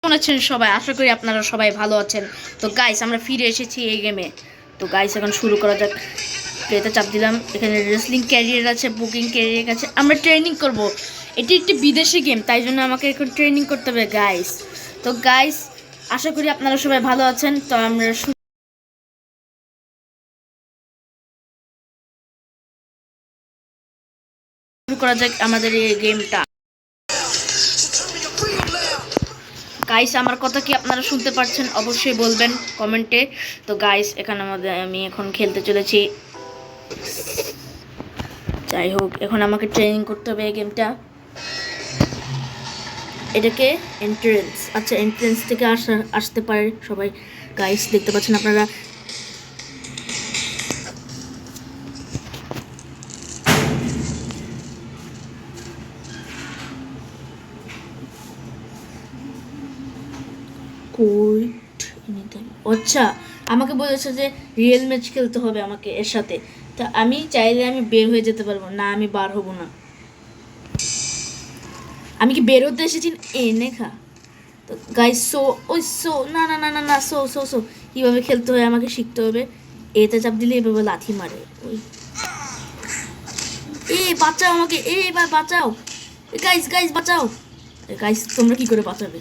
কেমন আছেন সবাই? আশা করি আপনারা সবাই ভালো আছেন। তো গাইস, আমরা ফিরে এসেছি এই গেমে। তো গাইস, এখন শুরু করা যাক। প্লেতে চাপ দিলাম। এখানে রেসলিং ক্যারিয়ার আছে, বুকিং ক্যারিয়ার আছে। আমরা ট্রেনিং করব। এটি একটি বিদেশি গেম, তাই জন্য আমাকে এখন ট্রেনিং করতে হবে গাইস। তো গাইস, আশা করি আপনারা সবাই ভালো আছেন। তো আমরা শুরু করা যাক আমাদের এই গেমটা। গাইস, আমার কথা কি আপনারা শুনতে পাচ্ছেন? অবশ্যই বলবেন কমেন্টে। তো গাইস, এখানে আমি এখন খেলতে চলেছি। যাই হোক, এখন আমাকে ট্রেনিং করতে হবে এই গেমটা। এটাকে এন্ট্রেন্স, আচ্ছা এন্ট্রেন্স থেকে আসতে পারে সবাই। গাইস, দেখতে পাচ্ছেন আপনারা। আচ্ছা, আমাকে বলেছে যে রিয়েল ম্যাচ খেলতে হবে আমাকে এর সাথে। তা আমি চাইলে আমি বের হয়ে যেতে পারবো না, আমি বার হব না। আমি কি বের হতে এসেছি এনে খা? তো গাইস, না না না না না, সো কীভাবে খেলতে হয় আমাকে শিখতে হবে। এতে চাপ দিলে এভাবে লাথি মারে। ওই বাঁচাও আমাকে, এবার বাঁচাও। গাইস গাইস বাঁচাও। গাইস, তোমরা কি করে বাঁচাবে?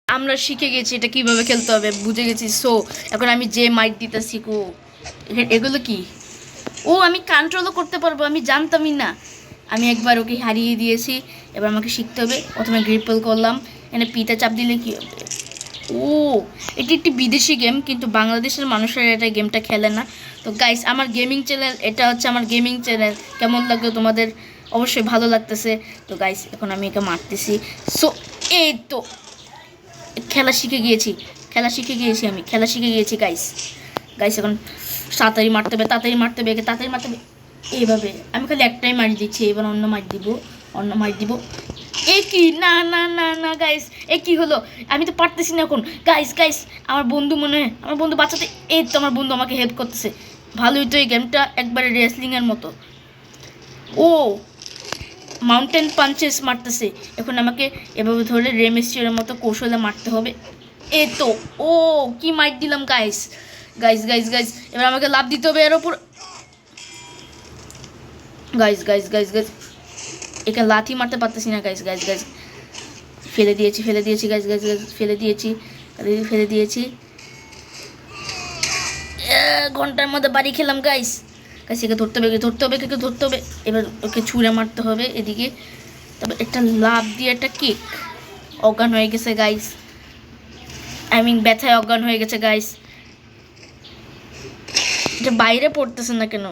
আমরা শিখে গেছি এটা কিভাবে খেলতে হবে, বুঝে গেছি। সো এখন আমি যে মাইট দিতে শিখো। এগুলো কি? ও, আমি কন্ট্রোলও করতে পারবো, আমি জানতামই না। আমি একবার ওকে হারিয়ে দিয়েছি। এবার আমাকে শিখতে হবে। প্রথমে গ্রিপল করলাম। এখানে পিতা চাপ দিলে কি হবে? ও, এটি একটি বিদেশি গেম, কিন্তু বাংলাদেশের মানুষেরা এটা গেমটা খেলে না। তো গাইস, আমার গেমিং চ্যানেল, এটা হচ্ছে আমার গেমিং চ্যানেল। কেমন লাগলো তোমাদের? অবশ্যই ভালো লাগতেছে। তো গাইস, এখন আমি একে মারতেছি। সো এই তো খেলা শিখে গিয়েছি, আমি খেলা শিখে গিয়েছি গাইস। গাইস, এখন তাড়াতাড়ি মারতে হবে, তাড়াতাড়ি মারতে হবে, তাড়াতাড়ি মারতে হবে। এইভাবে আমি খালি একটাই মারি দিচ্ছি, এবার অন্য মারি দিব। এ কি? না না না না গাইস, এ কি হলো? আমি তো পারতেছি না এখন। গাইস গাইস, আমার বন্ধু মনে হয়, আমার বন্ধু বাঁচাতে। এই তো আমার বন্ধু আমাকে হেল্প করতেছে। ভালোই তো এই গেমটা, একবারে রেসলিংয়ের মতো। ও, মাউন্টেন পাঞ্চেস মারতেছে। এখন আমাকে এভাবে ধরে রেমিস্ট্রির মতো কৌশলে মারতে হবে। এ তো, ও কি মাইট দিলাম গাইস। গাইস গাইস গাইস, এবার আমাকে লাভ দিতে হবে এর ওপর। গাইস গাইস গাইস গাইস, একে লাথি মারতে পারতেছি না গাইস। গাইস গাইস, ফেলে দিয়েছি গাইস। গাইস গাইস, ফেলে দিয়েছি। ঘন্টার মধ্যে বাড়ি খেলাম গাইস। গাইস, একে ধরতে হবে। এবার ওকে ছুঁড়ে মারতে হবে এদিকে। তবে একটা লাভ দিয়ে একটা কিক। অজ্ঞান হয়ে গেছে গাইস। ব্যথায় অজ্ঞান হয়ে গেছে গাইস। এটা বাইরে পড়তেছে না কেন?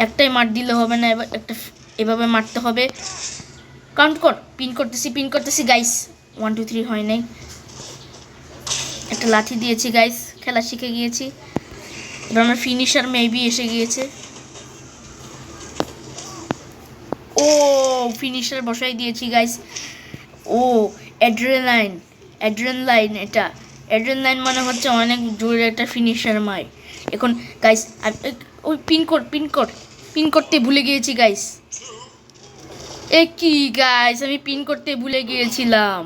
একটাই মার দিলে হবে না, এবার একটা এভাবে মারতে হবে। কাউন্ট কর। পিন করতেছি গাইস। 1 2 3 হয় নাই। একটা লাঠি দিয়েছি গাইস, খেলা শিখে গিয়েছি। এবার আমার ফিনিশার মেবি এসে গিয়েছে। ও, ফিনিশার বসাই দিয়েছি গাইস। ও, অ্যাড্রেনালাইন এটা। অ্যাড্রেনালাইন মানে হচ্ছে অনেক জোরে একটা ফিনিশার মার। এখন গাইস, ওই পিন করতে ভুলে গিয়েছি গাইস। এ কি গাইস, আমি পিন করতে ভুলে গিয়েছিলাম।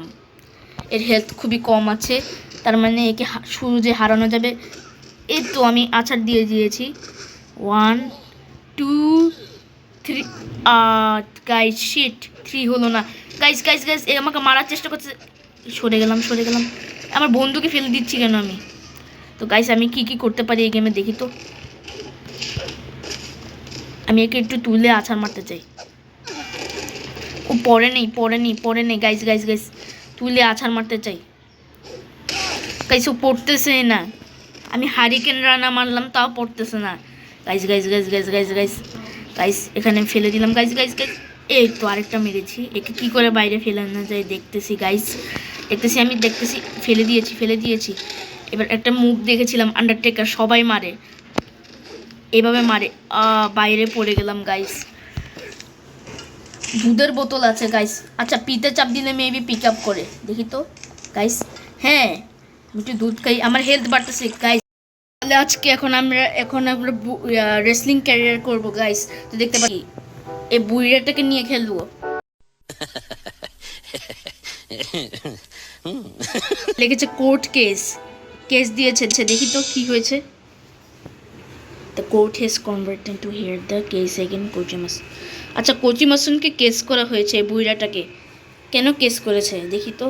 এর হেলথ খুবই কম আছে, তার মানে একে সহজে হারানো যাবে। এই তো আমি আছাড় দিয়ে দিয়েছি। 1 2 3। গাইস শিট, 3 হলো না। গাইস গাইস গাইস, এ আমাকে মারার চেষ্টা করছে। সরে গেলাম। আমার বন্ধুকে ফেলে দিচ্ছি কেন আমি? তো গাইস, আমি কি করতে পারি এই গেমে দেখি তো। আমি একে একটু তুলে আছাড় মারতে চাই। ও পড়ে নেই গাইস। তুলে আছাড় মারতে চাই গাইস। ও পড়তেছে না। আমি হারিকেন রানা মারলাম, তাও পড়তেছে না গাইস। এখানে ফেলে দিলাম গাইস। এই তো আরেকটা মেরেছি। একে কি করে বাইরে ফেলানো যায় দেখতেছি গাইস। আমি ফেলে দিয়েছি। এবার একটা মুভ দেখেছিলাম, আন্ডারটেকার সবাই মারে, এভাবে মারে। বাইরে পড়ে গেলাম গাইস। দুধের বোতল আছে গাইস। আচ্ছা, পিতে চাপ দিলে মেবি পিক আপ করে, দেখি তো গাইস। হ্যাঁ, আমি একটু দুধ খাই, আমার হেলথ বাড়তেছে গাইস। তাহলে আজকে এখন আমরা রেসলিং ক্যারিয়ার করবো গাইস। তো দেখতে পারি এই বুড়িটাকে নিয়ে খেলবো। লেগেছে কোর্ট কেস, কেস দিয়েছে, দেখি তো কি হয়েছে। The court has converted to here the case again Kochi Masum. আচ্ছা, কোচি মাসুমকে কেস করা হয়েছে, বুইড়াটাকে কেন কেস করেছে দেখি তো।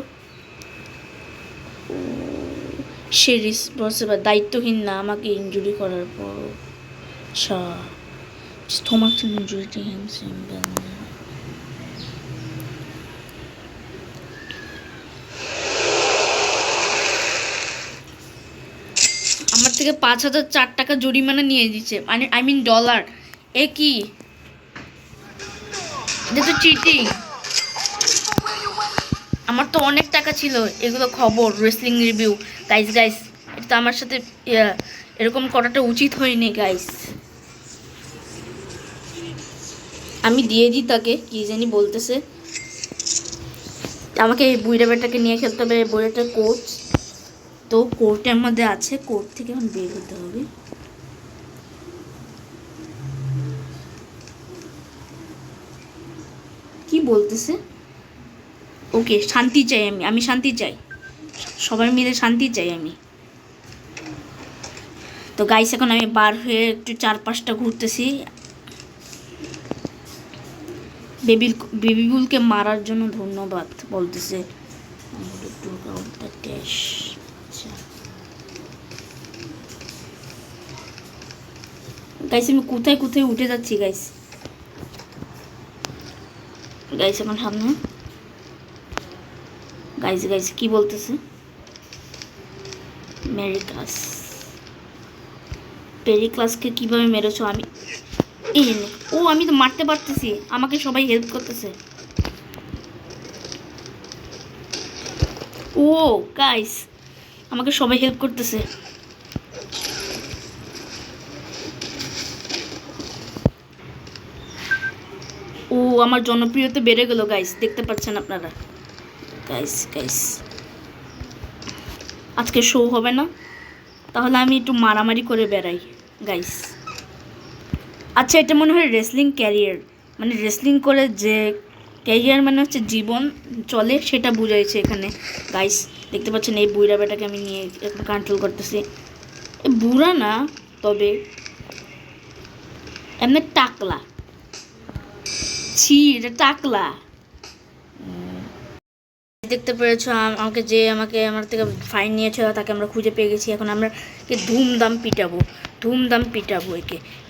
সে রিসপন্সিবল, দায়িত্বহীন না আমাকে ইনজুরি করার পর। আচ্ছা, stomach injury to him single. আমার থেকে 5,004 টাকা জরিমানা নিয়ে দিচ্ছে, মানে আই মিন ডলার। এ কি, এটা তো চিটিং। আমার তো অনেক টাকা ছিল, এগুলো খবর, রেসলিং রিভিউ। গাইস গাইস, এটা তো আমার সাথে এরকম করাটা উচিত হয়নি গাইস। আমি দিয়ে দিই তাকে, কি জানি বলতেছে। আমাকে এই বুইড়া বেটাকে নিয়ে খেলতে হবে, বুইড়াটা কোচ তো কোর্টের মধ্যে আছে, কোর্ট থেকে এখন বের হতে হবে। কি বলতেছে? ওকে, শান্তি চাই আমি শান্তি চাই, সবাই মিলে শান্তি চাই আমি। তো গাইস, এখন আমি বার হয়ে একটু চারপাশটা ঘুরতেছি। বেবিগুলকে মারার জন্য ধন্যবাদ বলতেছে। গাইস, আমি কোথায় কোথায় উঠে যাচ্ছি গাইস। গাইস এখন সামনে। গাইস গাইস কি বলতেছে? মেরি ক্লাস, পেরি ক্লাসকে কিভাবে মেরেছো? আমি ও আমি তো মারতে পারতেছি, আমাকে সবাই হেল্প করতেছে। ও গাইস, আমাকে সবাই হেল্প করতেছে। ও আমার জনপ্রিয়তা বেড়ে গেল গাইস, দেখতে পাচ্ছেন আপনারা। গাইস গাইস, আজকে শো হবে না, তাহলে আমি একটু মারামারি করে বেড়াই গাইস। আচ্ছা, এটা মনে হয় রেসলিং ক্যারিয়ার, মানে রেসলিং করে যে ক্যারিয়ার মানে হচ্ছে জীবন চলে, সেটা বুঝাইছে এখানে গাইস। দেখতে পাচ্ছেন এই বুড়া বেটাকে আমি নিয়ে কন্ট্রোল করতেছি। বুড়া না, তবে এমনি টাকলা। ছি, এটা টাকলা। দেখতে পেরেছো, আমাকে আমার থেকে ফাইন নিয়েছিল, তাকে আমরা খুঁজে পেয়ে গেছি। এখন আমরা একে ধুমধাম পিটাবো,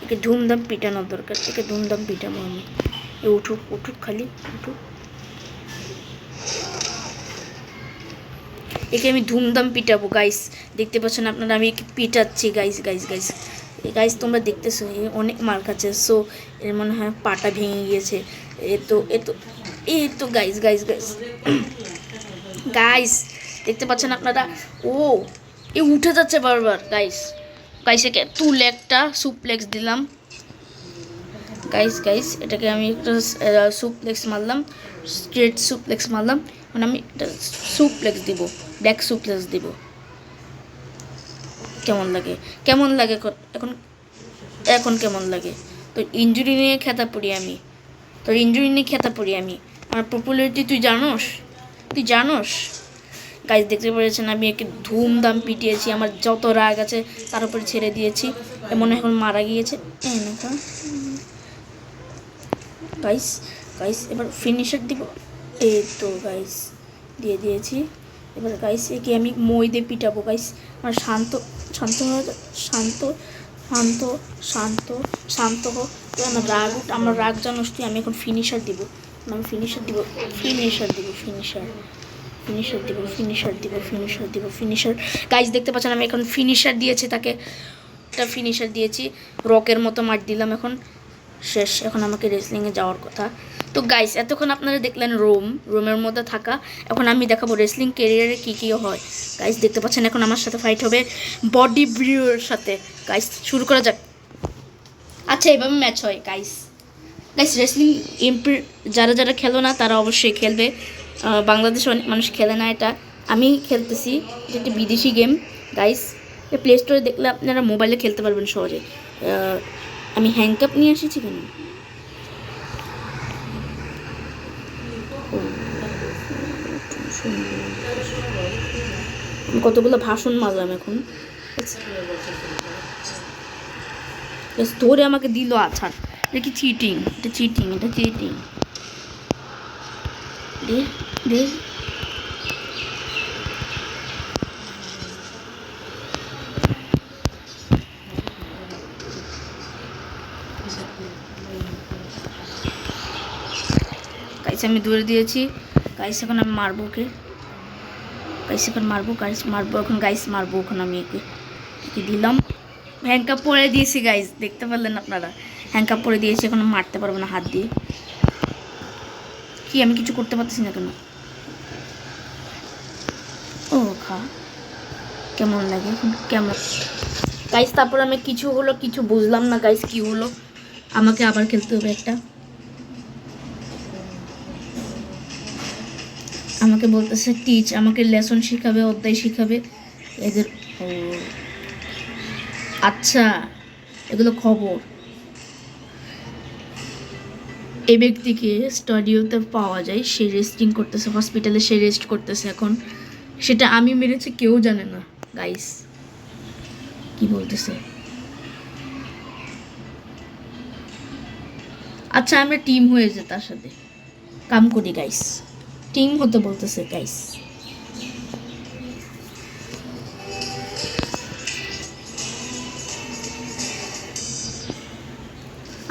একে ধুমধাম পিটানোর দরকার, একে ধুমধাম পিটাবো আমি। উঠুক উঠুক, খালি উঠুক, একে আমি ধুমধাম পিটাবো গাইস। দেখতে পাচ্ছেন আপনারা, আমি একে পিটাচ্ছি গাইস গাইস গাইস গাইস, তোমরা দেখতেছো অনেক মার খাচ্ছে। সো এর মনে হয় পাটা ভেঙে গিয়েছে। এ তো গাইস গাইস গাইস গাইস, দেখতে পাচ্ছেন আপনারা, ও এ উঠে যাচ্ছে বারবার গাইস। একে তুলে একটা সুপ্লেক্স দিলাম গাইস। এটাকে আমি একটা সুপ্লেক্স মারলাম, স্ট্রেট সুপ্লেক্স মারলাম। মানে আমি একটা সুপ্লেক্স দিব, ব্যাক সুপ্লেক্স দিব। কেমন লাগে এখন কেমন লাগে? তো ইনজুরি নিয়ে খেতা পড়ি আমি, আমার পপুলারিটি তুই জানোস গাইজ। দেখতে পেরেছেন আমি একে ধুমধাম পিটিয়েছি, আমার যত রাগ আছে তার উপরে ছেড়ে দিয়েছি। এমন এখন মারা গিয়েছে গাইস। এবার ফিনিশার দিব, এই তো গাইস দিয়ে দিয়েছি। এবার গাইস একে আমি মই দিয়ে পিটাবো গাইস। আমার শান্ত হো। আমার রাগ জানোস তুই। আমি এখন ফিনিশার দিব, ফিনিশার গাইস। দেখতে পাচ্ছেন আমি এখন ফিনিশার দিয়েছি, তাকে একটা ফিনিশার দিয়েছি, রকের মতো মার দিলাম। এখন শেষ, এখন আমাকে রেসলিংয়ে যাওয়ার কথা। তো গাইস, এতক্ষণ আপনারা দেখলেন রোমের মধ্যে থাকা। এখন আমি দেখাবো রেসলিং ক্যারিয়ারে কী কী হয় গাইস। দেখতে পাচ্ছেন এখন আমার সাথে ফাইট হবে বডি ব্রিউয়ের সাথে গাইস। শুরু করা যাক। আচ্ছা, এভাবে ম্যাচ হয় গাইস। রেসলিং যারা খেলো না তারা অবশ্যই খেলবে। বাংলাদেশে অনেক মানুষ খেলে না এটা, আমি খেলতেছি। এটা একটি বিদেশি গেম গাইস। প্লে স্টোরে দেখলে আপনারা মোবাইলে খেলতে পারবেন সহজে। আমি হ্যান্ডকাপ নিয়ে এসেছি কেন? কতগুলো ভাষণ মারলাম এখন। ধরে আমাকে দিল আছাড়। এটা কি চিটিং? এটা চিটিং, এটা চিটিং। দে দে। গাইস আমি দৌড়ে দিয়েছি। গাইস এখন আমি মারবো ওকে। গাইস এখন মারবো, গাইস মারবো এখন, গাইস মারবো এখন আমি একে দিলাম। হ্যান্ডকাপ পরে দিয়েছি গাইস, দেখতে পারলেন আপনারা? হ্যান্ডকাপ পরে দিয়েছি, এখন মারতে পারবো না হাত দিয়ে। কি আমি কিছু করতে পারতেছি না কেন? ও খা, কেমন লাগে কেমন গাইস? তারপর আমি কিছু হলো, কিছু বুঝলাম না গাইস কি হলো। আমাকে আবার খেলতে হবে একটা। আমাকে বলতেছে টিচ, আমাকে লেসন শেখাবে, অধ্যায় শেখাবে এদের। ও আচ্ছা, এগুলো খবর। এই ব্যক্তিকে স্টুডিওতে পাওয়া যায়, সে রেস্টিং করতেছে হসপিটালে, সে রেস্ট করতেছে এখন। সেটা আমি মেরেছি কেউ জানে না গাইস। কি বলতেছে? আচ্ছা আমরা টিম হয়ে যে তার সাথে কাম করি গাইস। টিম হতে বলতেছে গাইস।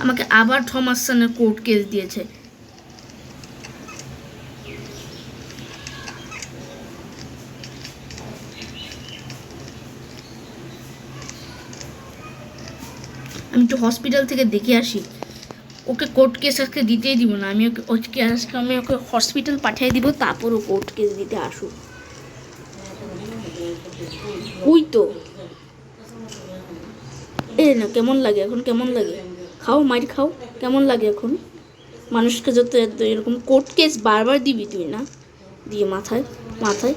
আমাকে আবার থমাসনের কোর্ট কেস দিয়েছে। আমি একটু হসপিটাল থেকে দেখে আসি। ওকে কোর্ট কেস আজকে দিতেই দিব না আমি ওকে আজকে আমি ওকে হসপিটাল পাঠিয়ে দিব, তারপর ও কোর্ট কেস দিতে আসুক। ওই তো এ না, কেমন লাগে এখন? কেমন লাগে? খাও মার খাও। কেমন লাগে এখন? মানুষকে যত এরকম কোর্ট কেস বারবার দিবি তুই না? দিয়ে মাথায় মাথায়।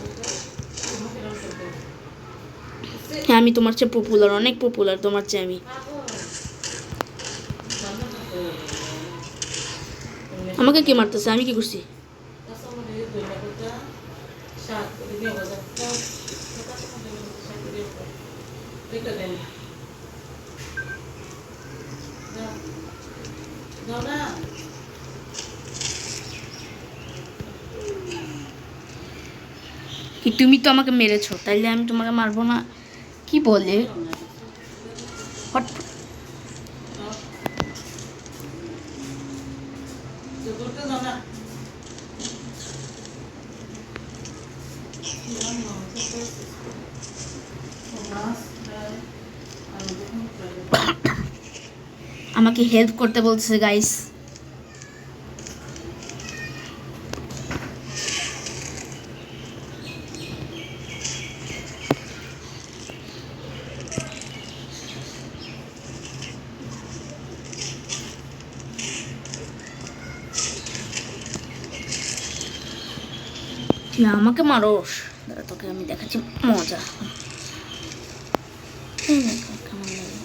হ্যাঁ আমি তোমার চেয়ে পপুলার, অনেক পপুলার তোমার চেয়ে আমি। আমাকে কে মারতেছে? আমি কি করছি? কি তুমি তো আমাকে মেরেছো, তাইলে আমি তোমাকে মারবো না? কি বলে হট। আমাকে হেল্প করতে বলছে গাইস। তুই আমাকে মারোস, দাঁড়া তোকে আমি দেখাচ্ছি মজা। কেমন লাগে?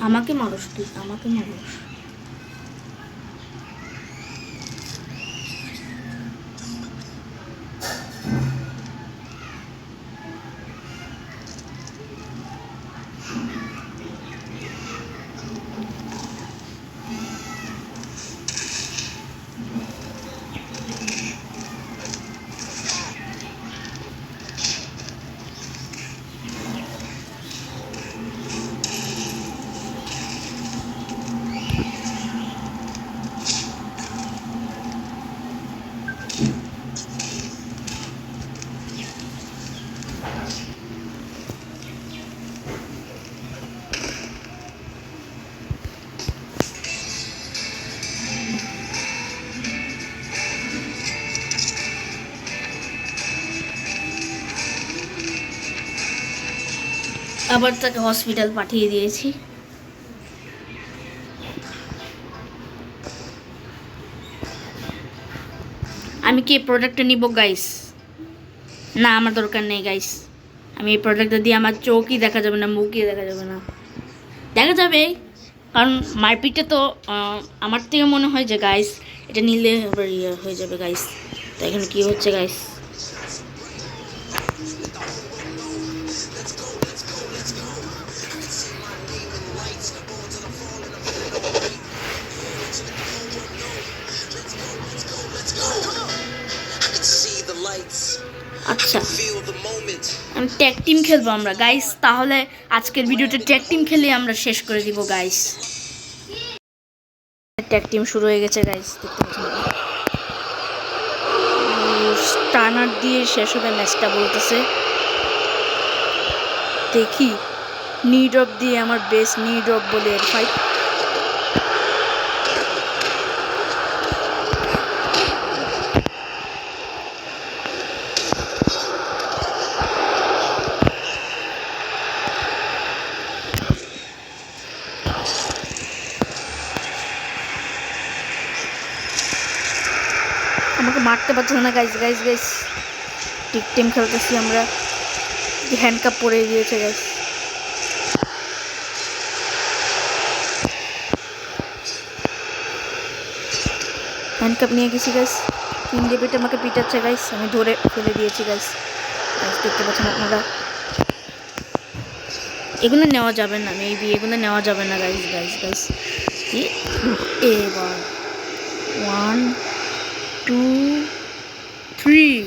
আমাকে মারোস তুই, আমাকে মারোস। আবার তাকে হসপিটাল পাঠিয়ে দিয়েছি। আমি কি এই প্রোডাক্টটা নিব গাইস? না, আমার দরকার নেই গাইস। আমি এই প্রোডাক্টটা দিয়ে আমার চোখই দেখা যাবে না, মুখই দেখা যাবে না। দেখা যাবে, কারণ মারপিটে তো আমার থেকে মনে হয় যে গাইস এটা নিলে আবার ইয়ে হয়ে যাবে গাইস। তো এখানে কী হচ্ছে গাইস? আচ্ছা, আমি ট্যাগ টিম খেলবো আমরা গাইস। তাহলে আজকের ভিডিওটা ট্যাগ টিম খেলে আমরা শেষ করে দিব গাইস। ট্যাগ টিম শুরু হয়ে গেছে গাইস, দেখতে পাচ্ছেন। স্টানার দিয়ে শেষ হবে ম্যাচটা বলতেছে। দেখি নিড অফ দিয়ে আমার বেস্ট নিড অফ বলে এর ফাইট। আমাকে মারতে পারছে না গাইস। গাইস গাইস টিক টিম খেলতেছি আমরা। হ্যান্ডকাপ পরে দিয়েছে গাইস। হ্যান্ডকাপ নিয়ে গেছি গাইস। কিং ডেভিড আমাকে পিটাচ্ছে গাইস, আমি ধরে ফেলে দিয়েছি গাইস। গাইস দেখতে পাচ্ছেন আপনারা, এগুলো নেওয়া যাবে না, মেবি এগুলো নেওয়া যাবে না গাইস। গাইস গাইস এবার 1 2 3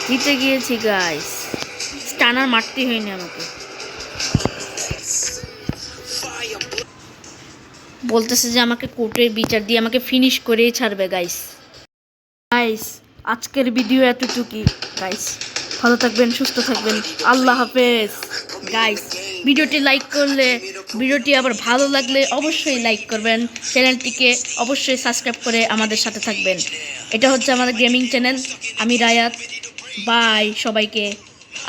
জিতে গিয়েছি গাইস। স্টানার মারতেই হয়নি আমাকে। বলতেছে যে আমাকে কোর্টের বিচার দিয়ে আমাকে ফিনিশ করেই ছাড়বে গাইস। গাইস আজকের ভিডিও এতটুকুই গাইস। ভালো থাকবেন, সুস্থ থাকবেন, আল্লাহ হাফেজ গাইস। ভিডিওটি লাইক করলে, ভিডিওটি আবার ভালো লাগলে অবশ্যই লাইক করবেন। চ্যানেলটিকে অবশ্যই সাবস্ক্রাইব করে আমাদের সাথে থাকবেন। এটা হচ্ছে আমাদের গেমিং চ্যানেল। আমি রায়াত। বাই সবাইকে,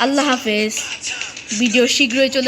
আল্লাহ হাফেজ। ভিডিও শীঘ্রই চলে